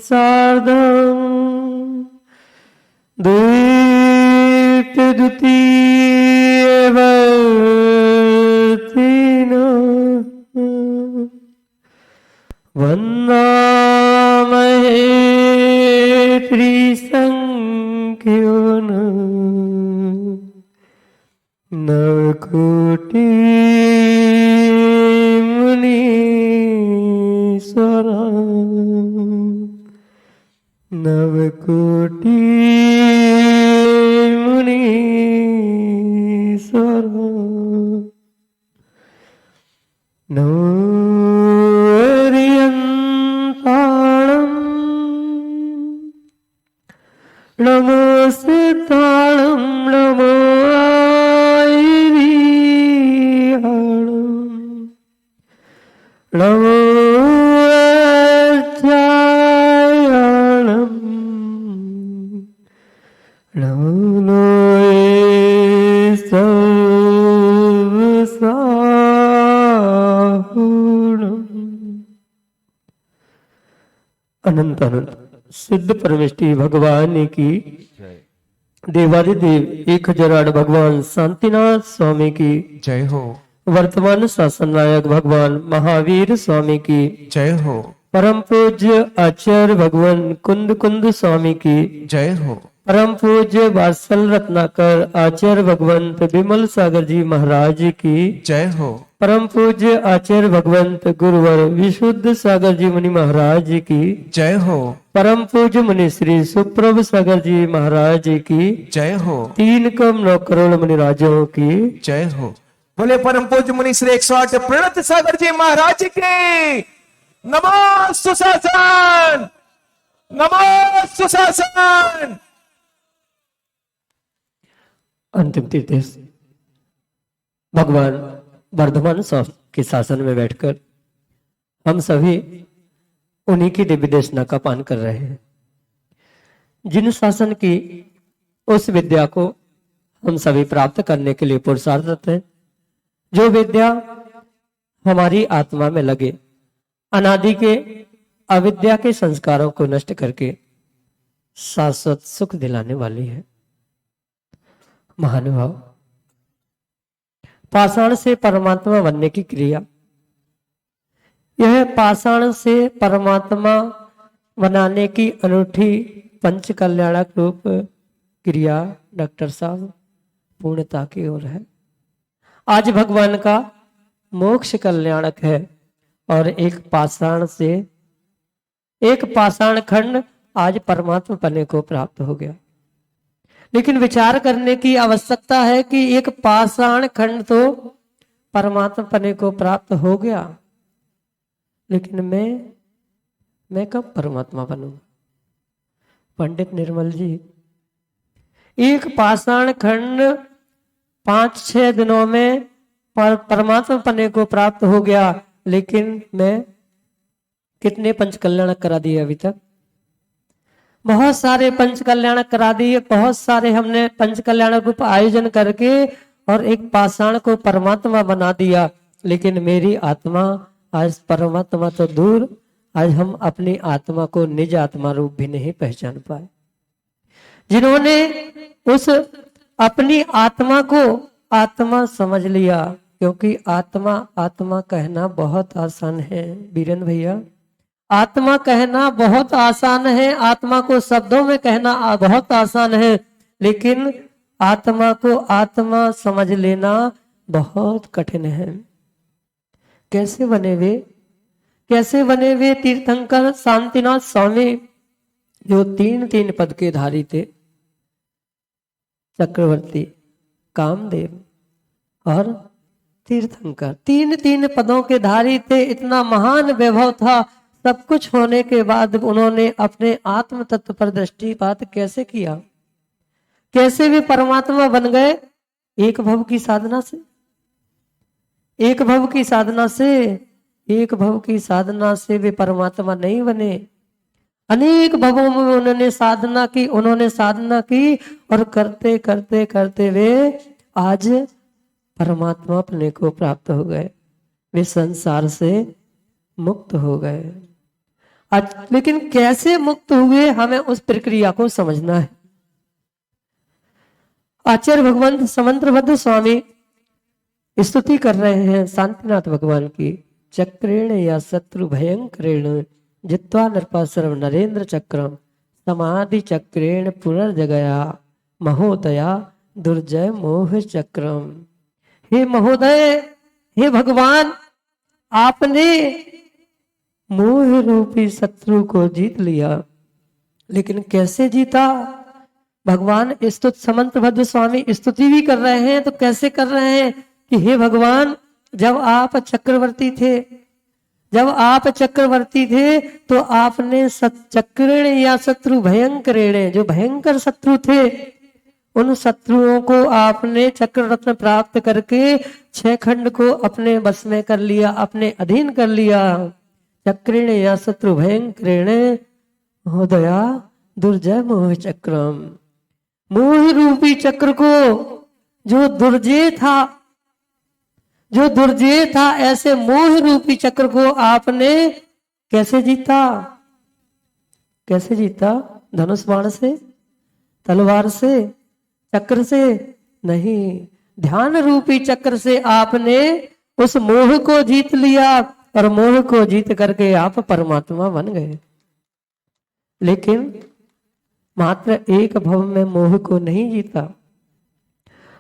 सार्धं द्वैतद्वितीयवर्तिनो वन्दामहे त्रिसङ्ख्योन नवकोटि मुनीश्वरा नवकोटि मुनीश्वरा नमो सिद्धाणं नमो आयरिहाणं नमो अर्चायाणं नमो सर्वसाहुणम्। अनंत अनंत सिद्ध परमेष्टि भगवान की देवादिदेव 1008 भगवान शांतिनाथ स्वामी की जय हो। वर्तमान शासन नायक भगवान महावीर स्वामी की जय हो। परम पूज्य आचार्य भगवान कुंद कुंद स्वामी की जय हो। परम पूज्य वात्सल रत्नाकर आचार्य भगवंत विमल सागर जी महाराज की जय हो। परम पूज्य आचार्य भगवंत गुरुवर विशुद्ध सागर जी मुनि महाराज की जय हो। परम पूज्य मुनि श्री सुप्रभ सागर जी महाराज की जय हो। 3 करोड़ मुनि राजों की जय हो। बोले परम पूज्य मुनि श्री 108 प्रणत सागर जी महाराज के नमो सुशासन, नमो सुशासन। अंतिम तीर्थ भगवान वर्धमान स्वामी के शासन में बैठकर हम सभी उन्हीं की दिव्य देशना का पान कर रहे हैं। जिन शासन की उस विद्या को हम सभी प्राप्त करने के लिए पुरुषार्थरत हैं, जो विद्या हमारी आत्मा में लगे, अनादि के अविद्या के संस्कारों को नष्ट करके शाश्वत सुख दिलाने वाली है। महानुभाव, पाषाण से परमात्मा बनने की क्रिया, यह पाषाण से परमात्मा बनाने की अनूठी पंच कल्याणक रूप क्रिया डॉक्टर साहब पूर्णता की ओर है। आज भगवान का मोक्ष कल्याणक है और एक पाषाण खंड आज परमात्मा पने को प्राप्त हो गया। लेकिन विचार करने की आवश्यकता है कि एक पाषाण खंड तो परमात्मा पने को प्राप्त हो गया, लेकिन मैं कब परमात्मा बनूंगा? पंडित निर्मल जी, एक पाषाण खंड 5-6 दिनों में परमात्मा पने को प्राप्त हो गया, लेकिन मैं कितने पंच कल्याण करा दिए अभी तक? बहुत सारे पंच कल्याण करा दिए, बहुत सारे हमने पंच कल्याण रूप आयोजन करके और एक पाषाण को परमात्मा बना दिया, लेकिन मेरी आत्मा आज परमात्मा तो दूर, आज हम अपनी आत्मा को निज आत्मा रूप भी नहीं पहचान पाए। जिन्होंने उस अपनी आत्मा को आत्मा समझ लिया, क्योंकि आत्मा आत्मा कहना बहुत आसान है बीरेंद्र भैया, आत्मा कहना बहुत आसान है, आत्मा को शब्दों में कहना बहुत आसान है, लेकिन आत्मा को आत्मा समझ लेना बहुत कठिन है। कैसे बने वे तीर्थंकर शांतिनाथ स्वामी, जो 3 पद के धारी थे, चक्रवर्ती, कामदेव और तीर्थंकर, 3 पदों के धारी थे। इतना महान वैभव था, सब कुछ होने के बाद उन्होंने अपने आत्म तत्व पर दृष्टिपात कैसे किया? कैसे वे परमात्मा बन गए? एक भव की साधना से, एक भव की साधना से, एक भव की साधना से वे परमात्मा नहीं बने। अनेक भवों में उन्होंने साधना की और करते करते करते वे आज परमात्मा अपने को प्राप्त हो गए, वे संसार से मुक्त हो गए। लेकिन कैसे मुक्त हुए, हमें उस प्रक्रिया को समझना है। आचार्य भगवान समंत्रभद्र स्वामी स्तुति कर रहे हैं शांतिनाथ भगवान की। चक्रेण या शत्रु भयंकरेण जित्वा नृपासुरम नरेंद्र चक्रम समाधि चक्रेण पुनर्जगया महोदया दुर्जय मोह चक्रम। हे महोदय, हे भगवान, आपने मोह रूपी शत्रु को जीत लिया। लेकिन कैसे जीता? भगवान समंत्रभद्र स्वामी स्तुति भी कर रहे हैं, तो कैसे कर रहे हैं कि हे भगवान, जब आप चक्रवर्ती थे तो आपने चक्रेण या शत्रु भयंकरेण, जो भयंकर शत्रु थे, उन शत्रुओं को आपने चक्र रत्न प्राप्त करके 6 खंड को अपने बस में कर लिया, अपने अधीन कर लिया। चक्रेण या शत्रु भयंकरेण महोदया दुर्जय मोह चक्रम। मोह रूपी चक्र को, जो दुर्जय था, ऐसे मोह रूपी चक्र को आपने कैसे जीता? कैसे जीता? धनुष बाण से, तलवार से, चक्र से नहीं, ध्यान रूपी चक्र से आपने उस मोह को जीत लिया और मोह को जीत करके आप परमात्मा बन गए। लेकिन मात्र एक भव में मोह को नहीं जीता।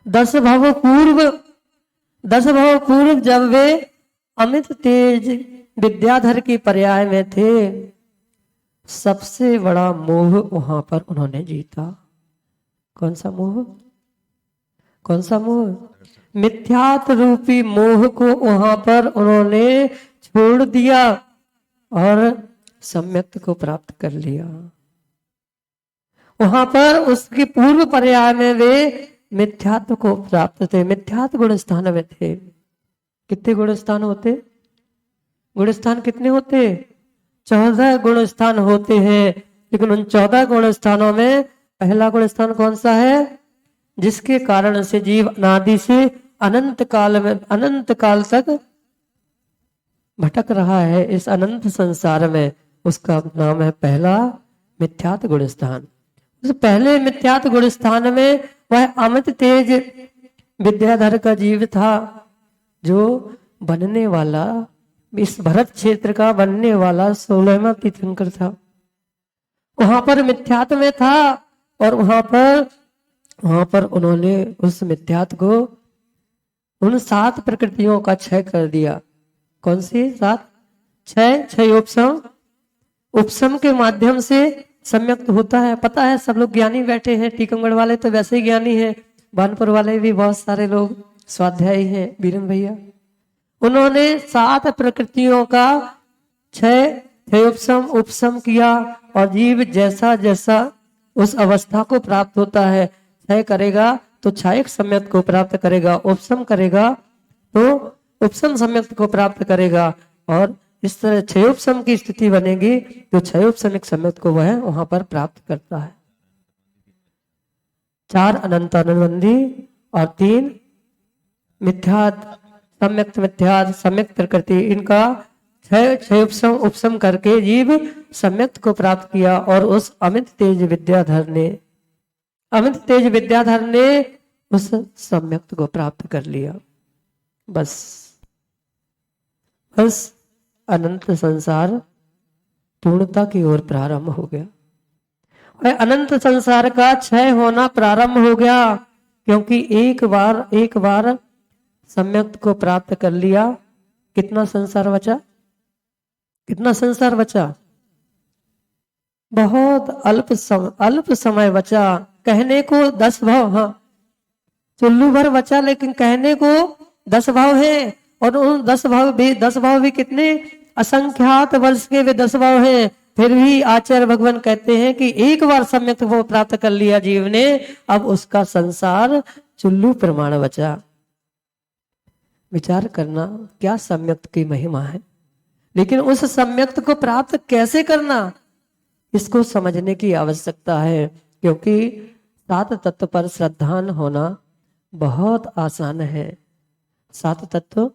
10 भव पूर्व जब वे अमित तेज विद्याधर की पर्याय में थे, सबसे बड़ा मोह वहां पर उन्होंने जीता। कौन सा मोह? कौन सा मोह? मिथ्यात्व रूपी मोह को वहां पर उन्होंने छोड़ दिया और सम्यक्त को प्राप्त कर लिया। वहां पर उसके पूर्व पर्याय में वे मिथ्यात्व को प्राप्त थे, मिथ्यात्व गुण स्थान में थे। कितने गुण स्थान होते? गुण स्थान कितने होते? 14 गुण स्थान होते हैं। लेकिन उन 14 गुण स्थानों में पहला गुण स्थान कौन सा है? जिसके कारण से जीव अनादि से अनंत काल तक भटक रहा है इस अनंत संसार में, उसका नाम है पहला मिथ्यात गुण स्थान। उस पहले मिथ्यात गुण स्थान में वह अमित तेज विद्याधर का जीव था, जो बनने वाला, इस भरत क्षेत्र का बनने वाला 16वां तीर्थंकर था। वहां पर मिथ्यात में था और वहां पर उन्होंने उस मिथ्यात को, उन 7 प्रकृतियों का क्षय कर दिया। कौन सी 7? 6 उपसम के माध्यम से सम्यक्त होता है। पता है, सब लोग ज्ञानी बैठे हैं, टीकमगढ़ वाले तो वैसे ही ज्ञानी हैं, बानपुर वाले भी बहुत सारे लोग स्वाध्यायी हैं, बीरन भैया। उन्होंने 7 प्रकृतियों का क्षय उपसम किया और जीव जैसा जैसा उस अवस्था को प्राप्त होता है, क्षय करेगा तो क्षयक सम्यक्त को प्राप्त करेगा, उपसम करेगा तो उपसम सम्यक्त को प्राप्त करेगा, और इस तरह क्षयोपसम की स्थिति बनेगी तो क्षयोपसमिक सम्यक्त को वह वहां पर प्राप्त करता है। 4 अनंत अनुबंधी और 3 मिथ्यात सम्यक्त प्रकृति, इनका क्षयोपसम उपसम करके जीव सम्यक्त को प्राप्त किया और उस अमित तेज विद्याधर ने उस सम्यक्त को प्राप्त कर लिया। बस अनंत संसार पूर्णता की ओर प्रारंभ हो गया। और अनंत संसार का क्षय होना प्रारंभ हो गया, क्योंकि एक बार सम्यक्त को प्राप्त कर लिया। कितना संसार बचा? बहुत अल्प समय बचा। कहने को 10 भाव, हाँ चुल्लू भर बचा, लेकिन कहने को 10 भाव है, और उन 10 भाव भी कितने असंख्यात वर्ष के वे 10 भाव हैं। फिर भी आचार्य भगवान कहते हैं कि एक बार सम्यक्त वो प्राप्त कर लिया जीव ने, अब उसका संसार चुल्लू प्रमाण बचा। विचार करना, क्या सम्यक्त की महिमा है। लेकिन उस सम्यक्त को प्राप्त कैसे करना, इसको समझने की आवश्यकता है, क्योंकि 7 तत्व पर श्रद्धान होना बहुत आसान है। 7 तत्व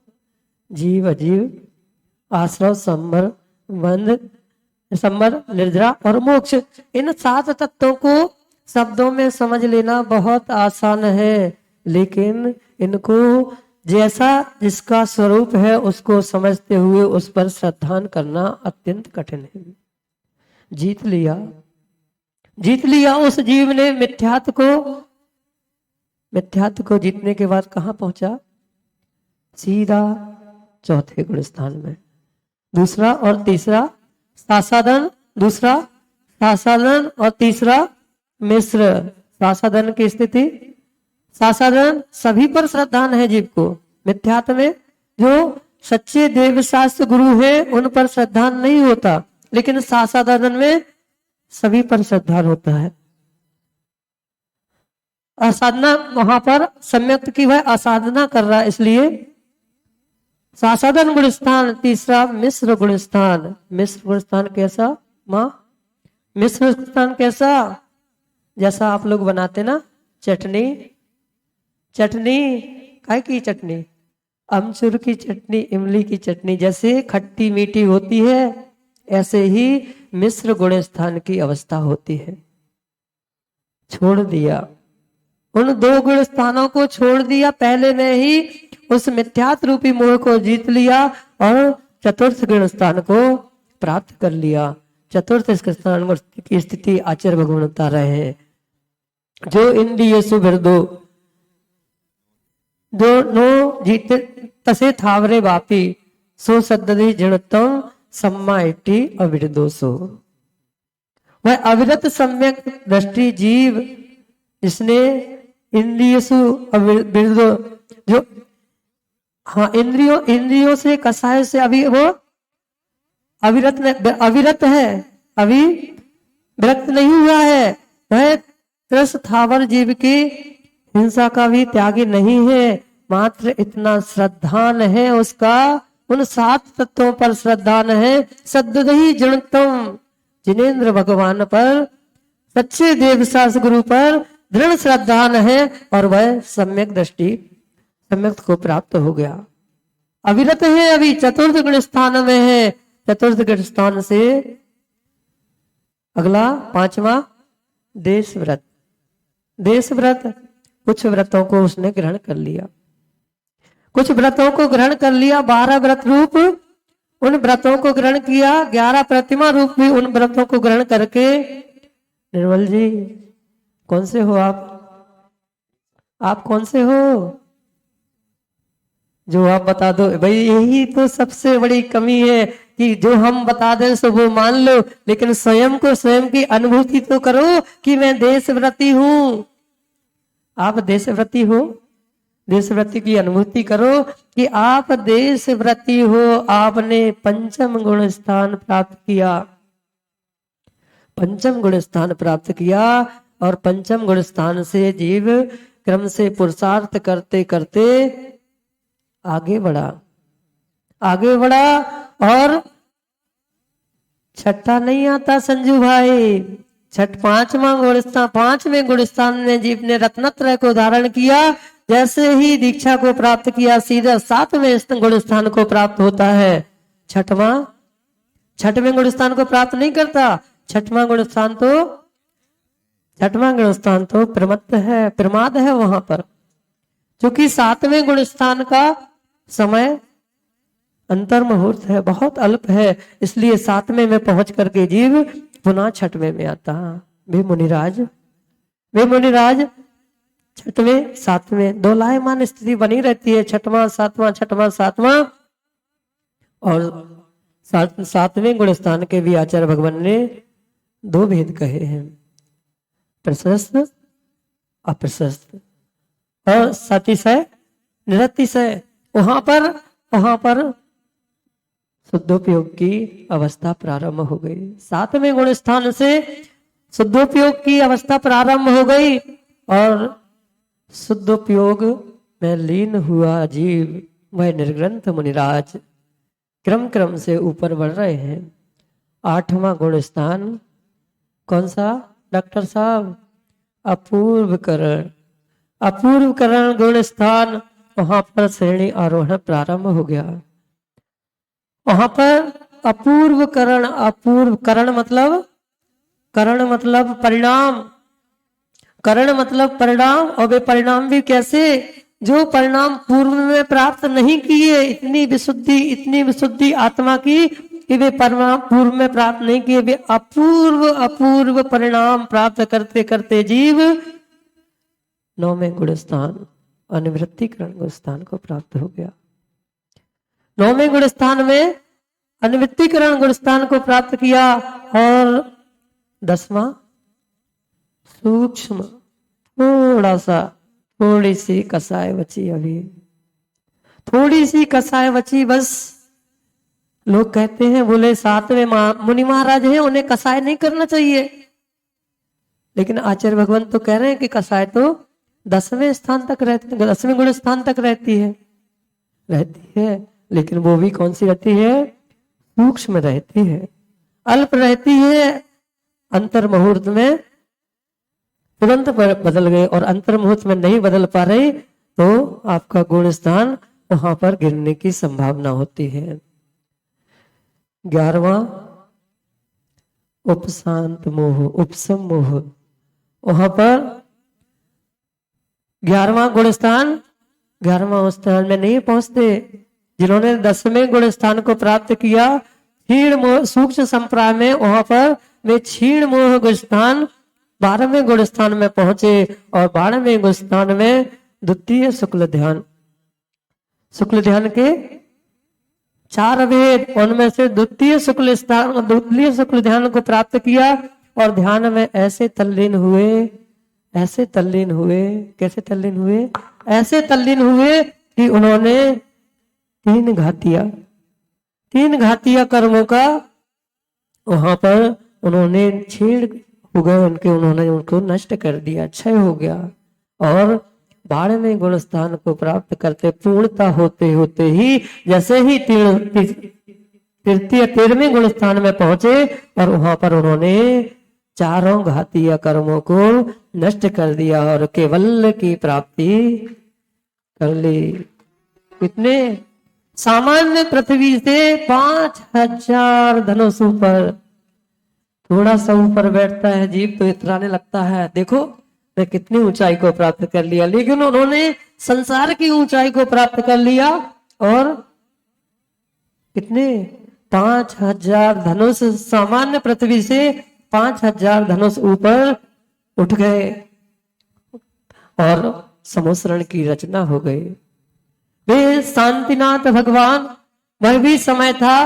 जीव अजीव, आश्रव, संबर, बंध, संवर, निर्जरा और मोक्ष। इन 7 तत्वों को शब्दों में समझ लेना बहुत आसान है, लेकिन इनको जैसा जिसका स्वरूप है उसको समझते हुए उस पर श्रद्धान करना अत्यंत कठिन है। जीत लिया उस जीव ने मिथ्यात्व को जीतने के बाद कहां पहुंचा? सीधा चौथे गुण स्थान में। दूसरा और तीसरा सासादन, दूसरा सासादन और तीसरा मिश्र। सासादन की स्थिति, सासादन सभी पर श्रद्धान है जीव को। मिथ्यात्व में जो सच्चे देव शास्त्र गुरु है उन पर श्रद्धान नहीं होता, लेकिन सासादन में सभी पर श्रद्धान होता है। असाधना वहां पर सम्यक्त की वह असाधना कर रहा है, इसलिए सासादन गुण स्थान। तीसरा मिश्र गुण स्थान। मिश्र गुण स्थान कैसा माँ? मिश्र गुण स्थान कैसा? जैसा आप लोग बनाते ना चटनी, काय की चटनी? अमचूर की चटनी, इमली की चटनी जैसे खट्टी मीठी होती है, ऐसे ही मिश्र गुण स्थान की अवस्था होती है। छोड़ दिया उन 2 गुण स्थानों को, छोड़ दिया पहले में ही उस मिथ्यात्व रूपी मोह को जीत लिया और चतुर्थ गुण स्थान को प्राप्त कर लिया। चतुर्थ स्थान की स्थिति आचार्य भगवान बता रहे हैं। जो इंद्रिय सुबिरदो जो नो जीते तसे थावरे वापी सो सद्दि जड़तम सम्मा इट्टी अविरदोसो। वह अविरत सम्यक दृष्टि जीव जिसने इंद्रियसु अविरदो, जो हाँ इंद्रियों से कसाय से अभी वो अविरत है, अभी विरक्त नहीं हुआ है। वह त्रस थावर जीव की हिंसा का भी त्यागी नहीं है, मात्र इतना श्रद्धान है उसका उन 7 तत्वों पर श्रद्धान है। सद्दहि जड़तम, जिनेन्द्र भगवान पर, सच्चे देवशास गुरु पर दृढ़ श्रद्धान है और वह सम्यक दृष्टि सम्यक को प्राप्त हो गया। अविरत है, अभी चतुर्थ गुण स्थान में है। चतुर्थ गुण स्थान से अगला 5वां देशव्रत। देशव्रत कुछ व्रतों को उसने ग्रहण कर लिया, कुछ व्रतों को ग्रहण कर लिया। 12 व्रत रूप उन व्रतों को ग्रहण किया, 11 प्रतिमा रूप भी उन व्रतों को ग्रहण करके। निर्मल जी कौन से हो आप कौन से हो? जो आप बता दो भाई, यही तो सबसे बड़ी कमी है कि जो हम बता दें सो वो मान लो, लेकिन स्वयं को स्वयं की अनुभूति तो करो कि मैं देशव्रती हूं। आप देशव्रती हो, देशव्रती की अनुभूति करो कि आप देशव्रती हो। आपने 5म गुण स्थान प्राप्त किया, 5म गुण स्थान प्राप्त किया और 5म गुण स्थान से जीव क्रम से पुरुषार्थ करते करते आगे बढ़ा और छठा नहीं आता संजू भाई। 5वां गुणस्थान, 5वें गुणस्थान में जीव ने रत्नत्रय को धारण किया। जैसे ही दीक्षा को प्राप्त किया सीधा 7वें गुणस्थान को प्राप्त होता है। 6वें गुणस्थान को प्राप्त नहीं करता। 6वां गुणस्थान तो प्रमाद है वहां पर, क्योंकि 7वें गुणस्थान का समय अंतर मुहूर्त है, बहुत अल्प है, इसलिए 7वें में पहुंच करके जीव पुनः 6वें में आता। वे मुनिराज 6वें 7वें दोलायमान स्थिति बनी रहती है। 6वां 7वां और 7वें गुण स्थान के भी आचार्य भगवान ने 2 भेद कहे हैं, प्रशस्त अप्रशस्त और सतिशय निरतिशय। वहां पर शुद्धोपयोग की अवस्था प्रारंभ हो गई। 7वें गुण स्थान से शुद्धोपयोग की अवस्था प्रारंभ हो गई और शुद्धोपयोग में लीन हुआ जीव, वह निर्ग्रंथ मुनिराज क्रम से ऊपर बढ़ रहे हैं। 8वां गुण स्थान कौन सा डॉक्टर साहब? अपूर्व करण गुण स्थान। वहां पर श्रेणी आरोहण प्रारंभ हो गया। वहां पर अपूर्व करण, अपूर्व करण मतलब, करण मतलब परिणाम, करण मतलब परिणाम, और वे परिणाम भी कैसे, जो परिणाम पूर्व में प्राप्त नहीं किए, इतनी विशुद्धि आत्मा की कि वे परिणाम पूर्व में प्राप्त नहीं किए, वे अपूर्व अपूर्व परिणाम प्राप्त करते करते जीव नौवें गुण स्थान अनिवृत्तिकरण गुण स्थान को प्राप्त हो गया। नौवें गुण स्थान में अनिवृत्तिकरण गुण स्थान को प्राप्त किया। और 10वां सूक्ष्म, थोड़ा सा, थोड़ी सी कसाय बची, अभी थोड़ी सी कसाय बची बस। लोग कहते हैं, बोले 7वें मुनि महाराज हैं, उन्हें कसाय नहीं करना चाहिए, लेकिन आचार्य भगवान तो कह रहे हैं कि कसाय तो 10वें स्थान तक रहती, 10वें गुण स्थान तक रहती है, लेकिन वो भी कौन सी रहती है, सूक्ष्म रहती है, अल्प रहती है। अंतर मुहूर्त में तुरंत बदल गए, और अंतर मुहूर्त में नहीं बदल पा रही तो आपका गुण स्थान वहां पर गिरने की संभावना होती है। 11वां उपशांत मोह, उपशम मोह, वहां पर 11वां गुण स्थान, 11वां स्थान में नहीं पहुंचते। जिन्होंने 10वें गुण स्थान को प्राप्त किया, क्षीण मोह सूक्ष्म संप्राय में, वहां पर वे क्षीण मोह गुण स्थान 12वें गुण स्थान में पहुंचे, और 12वें गुण स्थान में द्वितीय शुक्ल ध्यान, शुक्ल ध्यान के 4 भेद, उनमें से द्वितीय शुक्ल ध्यान को प्राप्त किया, और ध्यान में ऐसे तल्लीन हुए, ऐसे तल्लीन हुए, कैसे तल्लीन हुए, ऐसे तल्लीन हुए कि उन्होंने 3 घातिया कर्मों का वहां पर उन्होंने छेड़ हो गए उनके, उन्होंने उनको नष्ट कर दिया, क्षय हो गया। और 12वें गुण स्थान को प्राप्त करते पूर्णता होते होते ही, जैसे ही 13वें गुण स्थान में पहुंचे, और वहां पर उन्होंने चारों घातीय कर्मों को नष्ट कर दिया और केवल की प्राप्ति कर ली। कितने, सामान्य पृथ्वी से 5000 धनुष ऊपर, थोड़ा सा ऊपर बैठता है जीव तो इतराने लगता है, देखो मैं कितनी ऊंचाई को प्राप्त कर लिया, लेकिन उन्होंने संसार की ऊंचाई को प्राप्त कर लिया। और कितने, 5000 धनुष, सामान्य पृथ्वी से 5000 धनुष ऊपर उठ गए, और समुद्रण की रचना हो गई। वे शांतिनाथ भगवान, वह भी समय था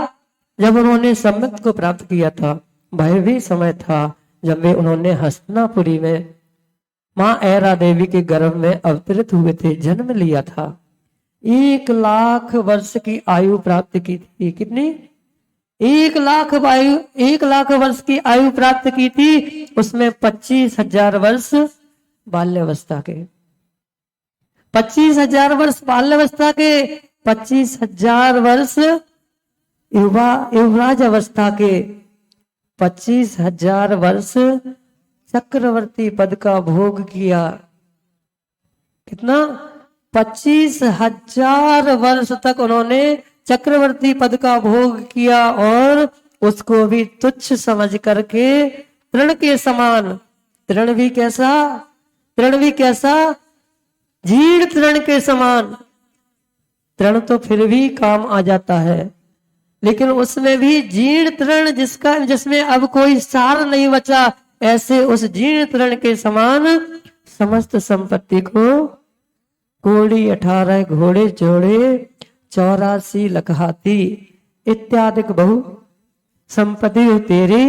जब उन्होंने सम्मत को प्राप्त किया था, वह भी समय था जब वे उन्होंने हस्तिनापुरी में मां ऐरा देवी के गर्भ में अवतरित हुए थे, जन्म लिया था। 1 लाख वर्ष की आयु प्राप्त की थी। कितनी, 1 लाख वर्ष की आयु प्राप्त की थी। उसमें 25,000 वर्ष बाल्यावस्था के, 25,000 वर्ष बाल्यावस्था के, 25,000 वर्ष युवराज अवस्था के, 25,000 वर्ष चक्रवर्ती पद का भोग किया। कितना, 25,000 वर्ष तक उन्होंने चक्रवर्ती पद का भोग किया, और उसको भी तुच्छ समझ करके तृण के समान, तृण भी कैसा, जीर्ण तृण के समान। तृण तो फिर भी काम आ जाता है, लेकिन उसमें भी जीर्ण तृण जिसमें अब कोई सार नहीं बचा, ऐसे उस जीर्ण तृण के समान समस्त संपत्ति को, कोड़ी 18 घोड़े जोड़े 84 लाख हाथी इत्यादि बहु संपत्ति तेरे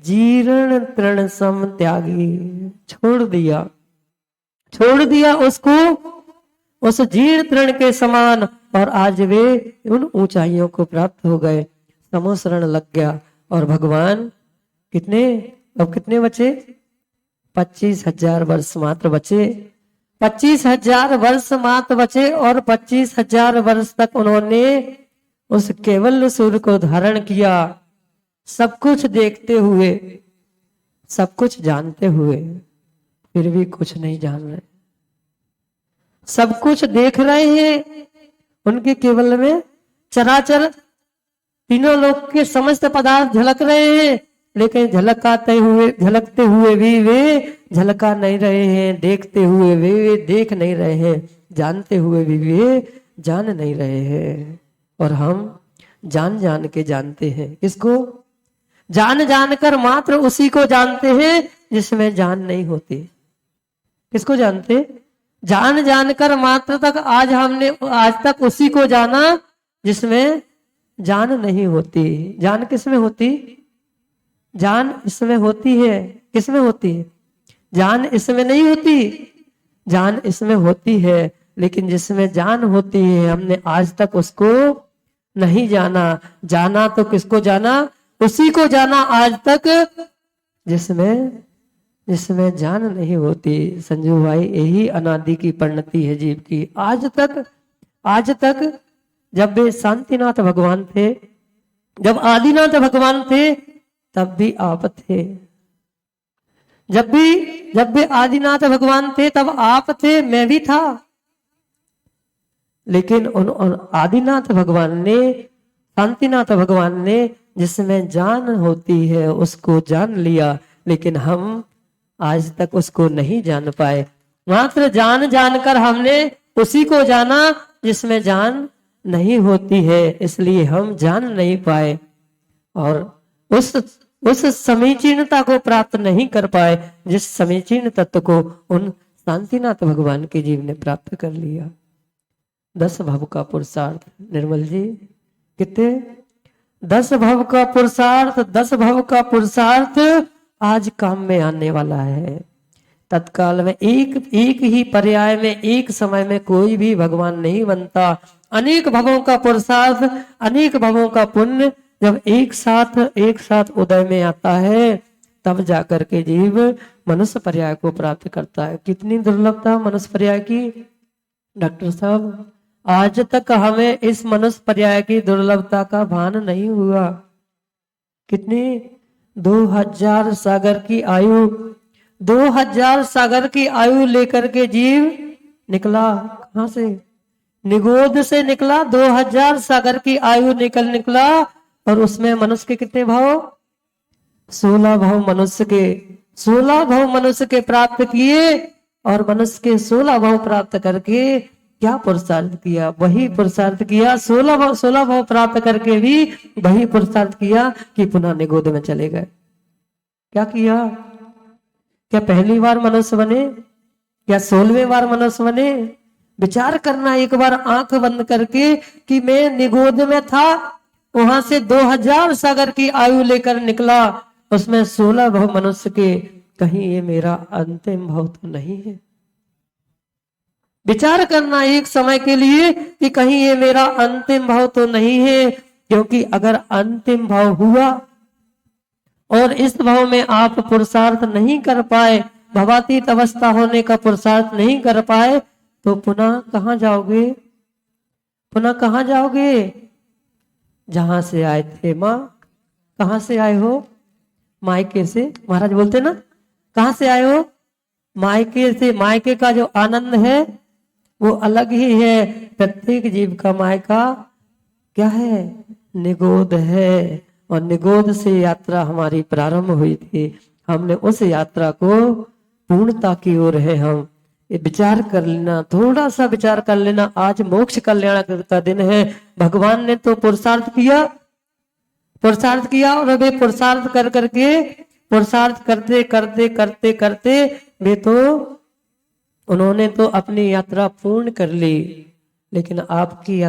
जीर्ण तृण सम त्यागी, छोड़ दिया उसको उस जीर्ण तृण के समान, और आज वे उन ऊंचाइयों को प्राप्त हो गए, समुद्रण लग गया। और भगवान अब कितने बचे, 25,000 वर्ष मात्र बचे, 25,000 वर्ष मात्र बचे, और 25,000 वर्ष तक उन्होंने उस केवल सूर्य को धारण किया, सब कुछ देखते हुए, सब कुछ जानते हुए, फिर भी कुछ नहीं जान रहे। सब कुछ देख रहे हैं, उनके केवल में चराचर तीनों लोक के समस्त पदार्थ झलक रहे हैं, लेकिन झलकते हुए भी वे झलका नहीं रहे हैं, देखते हुए वे देख नहीं रहे हैं, जानते हुए भी वे जान नहीं रहे हैं। और हम जान जान के जानते हैं, किसको? जान जान कर मात्र उसी को जानते हैं जिसमें जान नहीं होती। किसको जानते? जान जान कर मात्र तक आज तक उसी को जाना जिसमें जान नहीं होती। जान किसमें होती? जान इसमें होती है। किसमें होती है? जान इसमें नहीं होती, जान इसमें होती है, लेकिन जिसमें जान होती है हमने आज तक उसको नहीं जाना। जाना तो किसको जाना? उसी को जाना आज तक जिसमें जान नहीं होती। संजू भाई, यही अनादि की परिणति है जीव की। आज तक जब वे शांतिनाथ भगवान थे, जब आदिनाथ भगवान थे, तब भी आप थे। जब भी आदिनाथ भगवान थे तब आप थे, मैं भी था। लेकिन उन आदिनाथ भगवान ने, शांतिनाथ भगवान ने जिसमें जान होती है उसको जान लिया, लेकिन हम आज तक उसको नहीं जान पाए। मात्र जान जानकर हमने उसी को जाना जिसमें जान नहीं होती है, इसलिए हम जान नहीं पाए और उस समीचीनता को प्राप्त नहीं कर पाए जिस समीचीन तत्व को उन शांतिनाथ भगवान के जीव ने प्राप्त कर लिया। 10 भव का पुरुषार्थ। निर्मल जी, कितने? 10 भव का पुरुषार्थ, 10 भव का पुरुषार्थ आज काम में आने वाला है। तत्काल में एक ही पर्याय में, एक समय में कोई भी भगवान नहीं बनता। अनेक भवों का पुरुषार्थ, अनेक भवों का पुण्य जब एक साथ उदय में आता है, तब जाकर के जीव मनुष्य पर्याय को प्राप्त करता है। कितनी दुर्लभता मनुष्य पर्याय की। डॉक्टर साहब, आज तक हमें इस मनुष्य पर्याय की दुर्लभता का भान नहीं हुआ। कितनी? 2000 सागर की आयु, 2000 सागर की आयु लेकर के जीव निकला। कहां से? निगोद से निकला। 2000 सागर की आयु निकला और उसमें मनुष्य के कितने भाव? 16 भाव मनुष्य के। 16 भाव मनुष्य के प्राप्त किए और मनुष्य के 16 भाव प्राप्त करके क्या पुरुषार्थ किया? वही पुरुषार्थ किया। 16 भाव प्राप्त करके भी वही पुरुषार्थ किया कि पुनः निगोद में चले गए। क्या किया? क्या पहली बार मनुष्य बने? क्या 16वें बार मनुष्य बने? विचार करना एक बार आंख बंद करके कि मैं निगोद में था, वहां से 2000 सागर की आयु लेकर निकला, उसमें 16 भाव मनुष्य के, कहीं ये मेरा अंतिम भाव तो नहीं है? विचार करना एक समय के लिए कि कहीं ये मेरा अंतिम भाव तो नहीं है, क्योंकि अगर अंतिम भाव हुआ और इस भाव में आप पुरुषार्थ नहीं कर पाए, भवातीत अवस्था होने का पुरुषार्थ नहीं कर पाए, तो पुनः कहां जाओगे? पुनः कहां जाओगे? जहां से आए थे। माँ, कहां से आए हो? मायके से। महाराज बोलते ना, कहां से आए हो? मायके से। मायके का जो आनंद है वो अलग ही है। प्रत्येक जीव का मायका क्या है? निगोद है। और निगोद से यात्रा हमारी प्रारंभ हुई थी। हमने उस यात्रा को पूर्णता की ओर है। हम ये विचार कर लेना, थोड़ा सा विचार कर लेना। आज मोक्ष कल्याण का दिन है। भगवान ने तो पुरुषार्थ किया और वे पुरुषार्थ पुरुषार्थ करते करते करते करते वे तो, उन्होंने तो अपनी यात्रा पूर्ण कर ली। लेकिन आपकी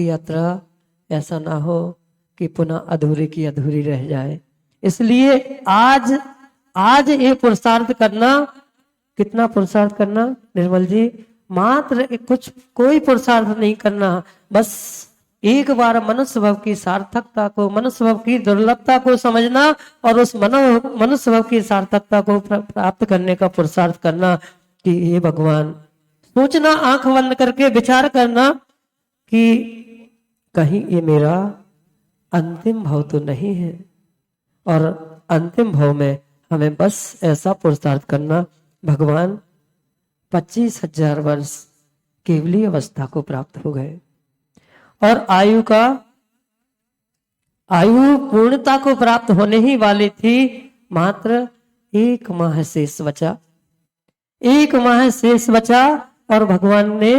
यात्रा ऐसा ना हो कि पुनः अधूरी की अधूरी रह जाए। इसलिए आज ये पुरुषार्थ करना, कितना पुरुषार्थ करना निर्मल जी? मात्र कोई पुरुषार्थ नहीं करना, बस एक बार मनुष्य भव की सार्थकता को, मनुष्य भव की दुर्लभता को समझना और उस मनुष्य भव की सार्थकता को प्राप्त करने का पुरुषार्थ करना कि हे भगवान, सोचना, आंख बंद करके विचार करना कि कहीं ये मेरा अंतिम भाव तो नहीं है। और अंतिम भाव में हमें बस ऐसा पुरुषार्थ करना, भगवान 25,000 वर्ष केवली अवस्था को प्राप्त हो गए और आयु का आयु पूर्णता को प्राप्त होने ही वाली थी, मात्र 1 माह शेष बचा। 1 माह शेष बचा और भगवान ने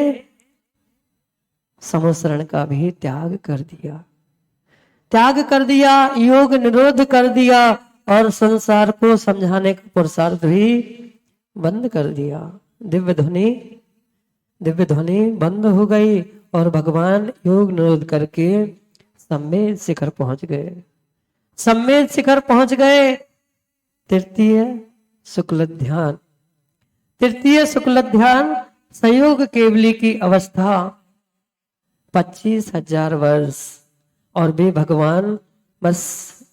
समशरण का भी त्याग कर दिया। त्याग कर दिया, योग निरोध कर दिया और संसार को समझाने का पुरुषार्थ भी बंद कर दिया। दिव्य ध्वनि बंद हो गई और भगवान योग निरोध करके सम्मेद शिखर पहुंच गए। सम्मेद शिखर पहुंच गए। तृतीय शुक्ल ध्यान, तृतीय शुक्ल ध्यान संयोग केवली की अवस्था 25,000 वर्ष और वे भगवान बस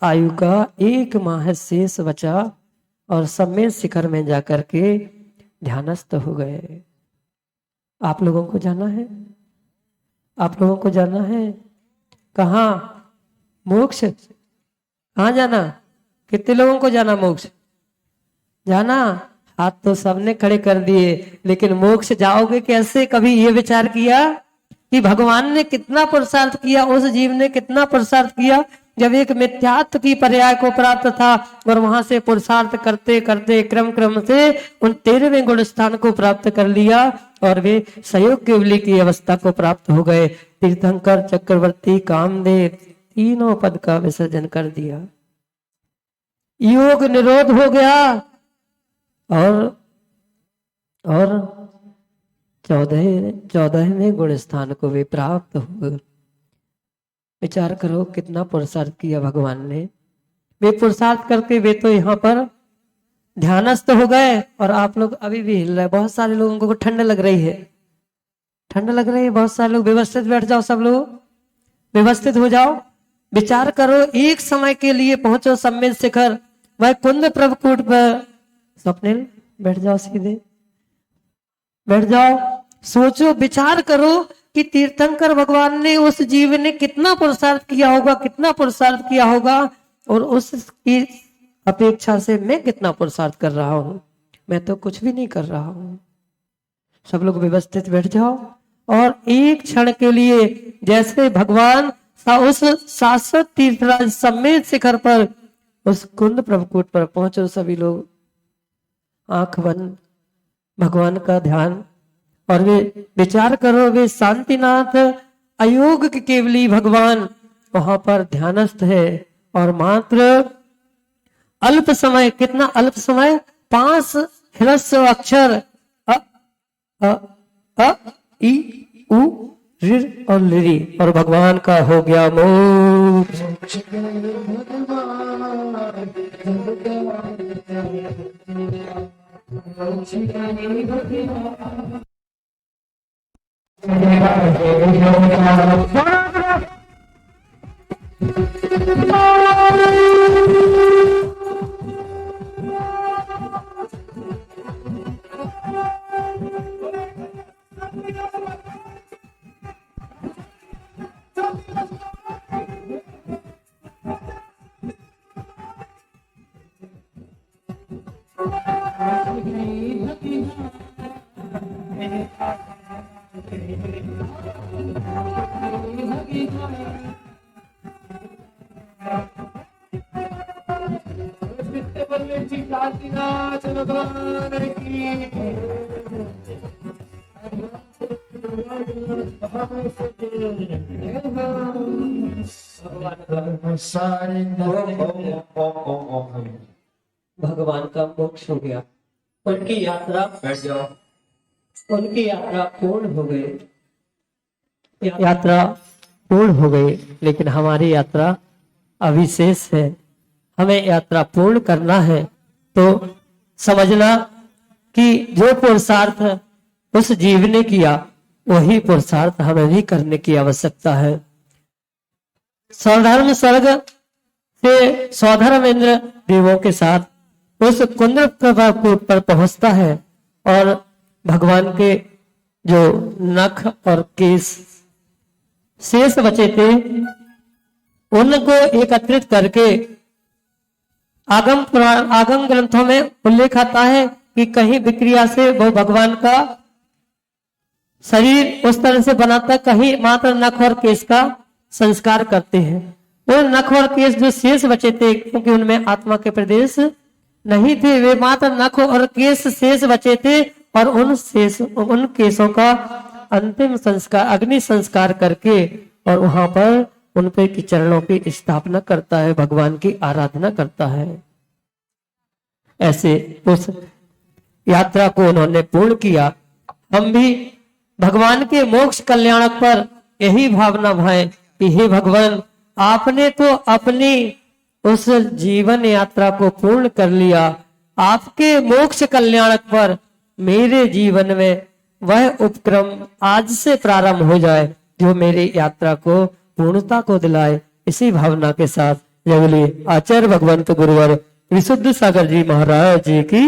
आयु का 1 माह शेष बचा और सम्मेद शिखर में जाकर के ध्यानस्थ हो गए। आप लोगों को जाना है? आप लोगों को जाना है कहाँ? मोक्ष। कहाँ जाना? कितने लोगों को जाना मोक्ष? जाना? हाथ तो सबने खड़े कर दिए, लेकिन मोक्ष जाओगे कैसे? कभी ये विचार किया कि भगवान ने कितना पुरुषार्थ किया, उस जीव ने कितना पुरुषार्थ किया जब एक मिथ्यात्व की पर्याय को प्राप्त था और वहां से पुरुषार्थ करते करते क्रम से उन 13वें गुण स्थान को प्राप्त कर लिया और वे संयोग केवली की अवस्था को प्राप्त हो गए। तीर्थंकर, चक्रवर्ती, कामदेव तीनों पद का विसर्जन कर दिया। योग निरोध हो गया और 14वें गुण स्थान को वे प्राप्त हो गए। विचार करो कितना पुरुषार्थ किया भगवान ने। वे पुरुषार्थ करके वे तो यहाँ पर ध्यानस्थ हो गए और आप लोग अभी भी हिल रहे। बहुत सारे लोगों को ठंड लग रही है, ठंड लग रही है। बहुत सारे लोग व्यवस्थित बैठ जाओ, सब लोग व्यवस्थित हो जाओ। विचार करो, एक समय के लिए पहुंचो सम्मेद शिखर, वह कुंद प्रभुकूट पर। स्वप्निल बैठ जाओ, सीधे बैठ जाओ। सोचो, विचार करो कि तीर्थंकर भगवान ने, उस जीव ने कितना पुरुषार्थ किया होगा, कितना पुरुषार्थ किया होगा और उसकी अपेक्षा से मैं कितना पुरुषार्थ कर रहा हूं। मैं तो कुछ भी नहीं कर रहा हूं। सब लोग व्यवस्थित बैठ जाओ और एक क्षण के लिए जैसे भगवान उस शाश्वत तीर्थराज सम्मेद शिखर पर, उस कुंद प्रभुकूट पर पहुंचो। सभी लोग आंख बंद, भगवान का ध्यान। और वे विचार करो, वे शांतिनाथ अयोग के केवली भगवान वहां पर ध्यानस्थ है और मात्र अल्प समय, कितना अल्प समय, 5 ह्रस्व अक्षर अ अ अ ई उ ऋ और लिरी और भगवान का हो गया मोक्ष। भगवान का मोक्ष हो गया, उनकी यात्रा, बैठ जाओ, उनकी यात्रा पूर्ण हो गई। यात्रा पूर्ण हो गई, लेकिन हमारी यात्रा अभी शेष है। हमें यात्रा पूर्ण करना है तो समझना कि जो पुरुषार्थ उस जीव ने किया वही पुरुषार्थ हमें भी करने की आवश्यकता है। स्वधर्म स्वर्ग से स्वधर्म इंद्र देवों के साथ उस कुंद प्रभाकूट पर पहुंचता है और भगवान के जो नख और केश शेष बचे थे उनको एकत्रित करके आगम ग्रंथों में उल्लेख आता है कि कहीं विक्रिया से वो भगवान का शरीर उस तरह से बनाता, कहीं मात्र नख और केश का संस्कार करते हैं। वो नख और केश जो शेष बचे थे, क्योंकि उनमें आत्मा के प्रदेश नहीं थे, वे मात्र नख और केश शेष बचे थे, और उन केशों का अंतिम संस्कार, अग्नि संस्कार करके, और वहां पर उनके की चरणों की स्थापना करता है, भगवान की आराधना करता है। ऐसे उस यात्रा को उन्होंने पूर्ण किया। हम भी भगवान के मोक्ष कल्याणक पर यही भावना भाएं कि हे भगवान, आपने तो अपनी उस जीवन यात्रा को पूर्ण कर लिया, आपके मोक्ष कल्याणक पर मेरे जीवन में वह उपक्रम आज से प्रारंभ हो जाए जो मेरी यात्रा को पूर्णता को दिलाए। इसी भावना के साथ जगली आचार्य भगवंत गुरुवर विशुद्ध सागर जी महाराज जी की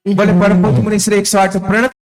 बोले परम पूज्य मुनि श्री 108 प्रणत